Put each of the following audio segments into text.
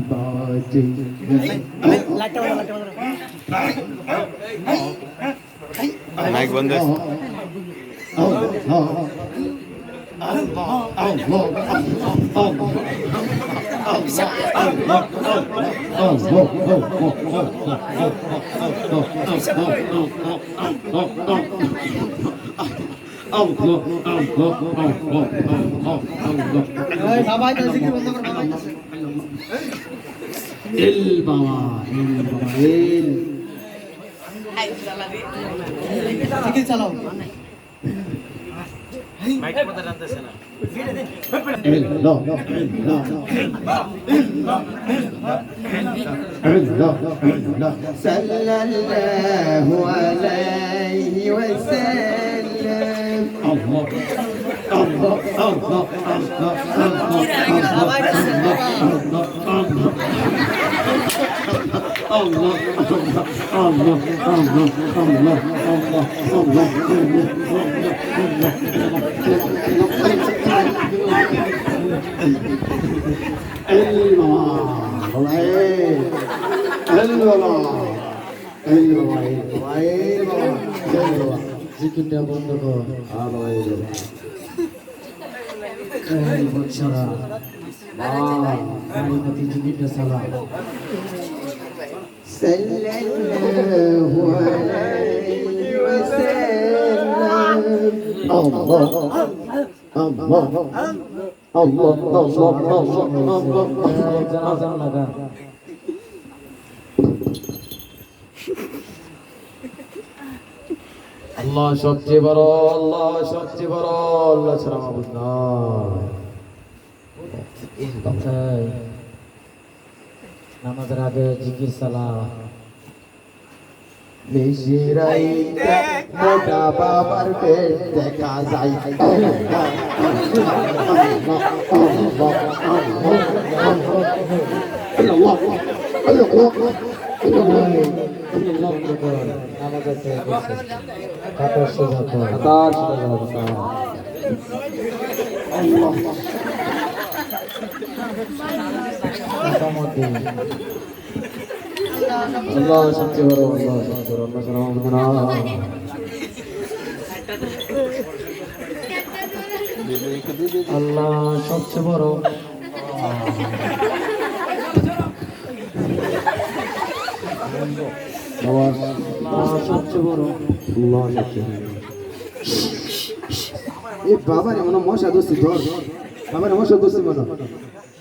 বাঁশি বাজে মাইক বন্ধ আছে। এল বাবা এল বাবা এল চালাও মাইক মধ্যে টানতেছে না। সাল্লাল্লাহু আলাইহি ওয়াসাল্লাম জিকিরটা বন্ধ কর বচ্চারা জিকিরটা চালা সাল্লাল্লাহু আলাইহি ওয়াসাল্লাম আল্লাহ আল্লাহ আল্লাহ আল্লাহ আল্লাহ সবচেয়ে বড় আল্লাহ সবচেয়ে বড় আল্লাহ ছাড়া মাবুদ নাই নামাজের আগে জিকির সালাম নিশিরাইতে মোটা বাবার পেট দেখা যায় আল্লাহ সবচেয়ে বড় আল্লাহ সবচেয়ে বড় আল্লাহ সবচেয়ে বড় সবচেয়ে বড় আল্লাহ বাবা রে মনে মশা দোষী ধর বাবার মশা দোষী মনে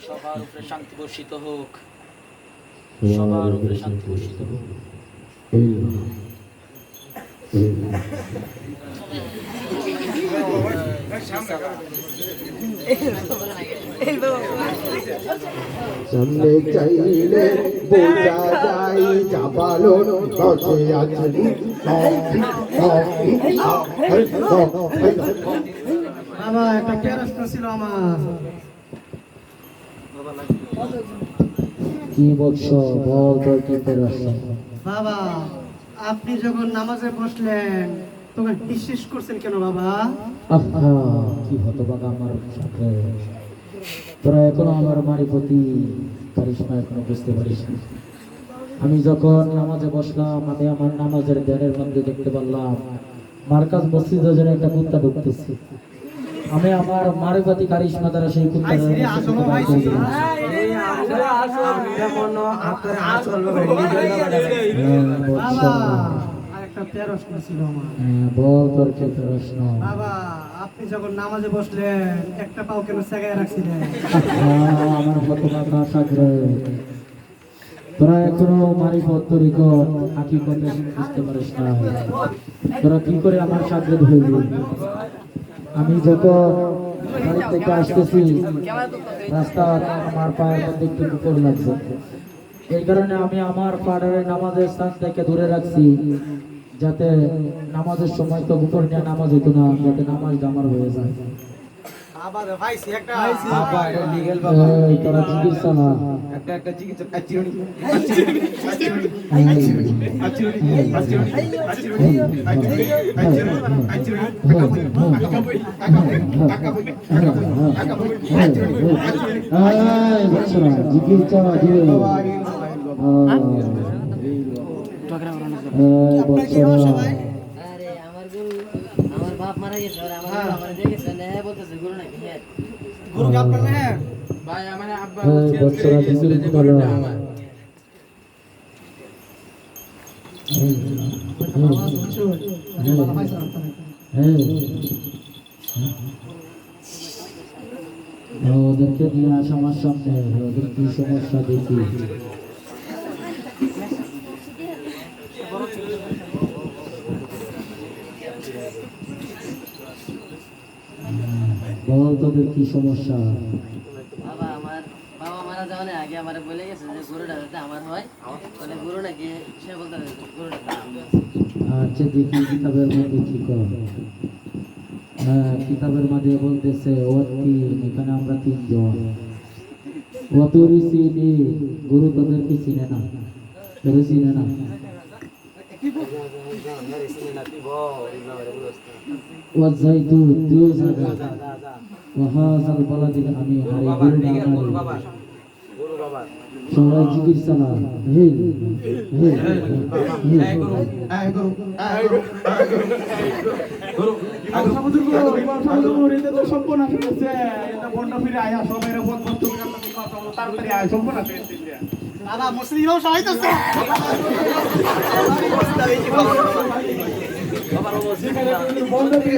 সবার উপরে শান্তি বর্ষিত হোক, সবার উপরে শান্তি বর্ষিত হোক। সামনে চাইলে বোঝা যায় জাপালন বসে আছেন বাবা একটা প্যারাস্ট ছিল আমার কি বলছো বল তোর কি প্যারাস্ট বাবা আপনি যখন নামাজে বসলেন তখন বিশ্বাস করছেন কেন বাবা আহা কি হতভাগা আমার সাথে তোরা এখনো আমার মারিফতি কারিশমা এখনো বুঝতে পারিস না আমি যখন নামাজে বসলাম আমি আমার নামাজের ধ্যানের মধ্যে দেখতে পারলাম মার্কাজ মসজিদে যেন একটা কুত্তা ঢুকতেছে আমি আমার মারিফতি কারিশমা দ্বারা সেই কুত্তা আপনি যখন নামাজে বসলেন একটা পাও কেন জায়গায় রাখছিলেন আমার ফতোয়া সাগরে তোরা এখনো মারিফত তরিকত হাকিকত বুঝতে পারিস না তোরা কি করে আমার সাগরে ধরবি আমি যখন বাড়ি থেকে আসতেছি রাস্তা আমার পায়ের মধ্যে একটু উপর লাগছে এই কারণে আমি আমার পাড়ার নামাজের স্থান থেকে দূরে রাখছি যাতে নামাজের সময় তো উপর নিয়ে নামাজ হতো না যাতে নামাজ আমার হয়ে যায় আবার ভাইছি একটা বাবা এটা লিগ্যাল বাবা এই তোরা চিকিৎসা না একটা চিকিৎসা এই বছরা চিকিৎসা দিও এই বছরা আরে আমার গুরু আমার বাপ মারা গেছে আর আমার বাবা মারা গেছে না বলতেছে গুরু নাকি হ্যাঁ গুরু কি আপনার না ভাই আমার আব্বা এই বছরা চিকিৎসা করো ওদেরকে নিয়ে আসা আমার সামনে ওদের কি সমস্যা দেখি বল তোদের কি সমস্যা বাবা মারা যাওয়ার আগে আমার বলে গেছে যে গুরুটা যাতে আমার হয় মানে গুরু নাকি সে বলতে গুরুটা আচ্ছা দেখি কিতাবের মধ্যে কি কর হ্যাঁ কিতাবের মধ্যে বলতেছে এখানে আমরা তিনজন ওয়াতুরি চিনি গুরু তোদেরকে চিনে না তোদের চিনে না ওয়াজাইতুন তুই জায়গা ওয়াহাজাল বালাদিল আমিন আরে গুরু বাবা সবাই চিকিৎসা না হে হে বাবা মুসলিমও সহায়তা বন্ধ করে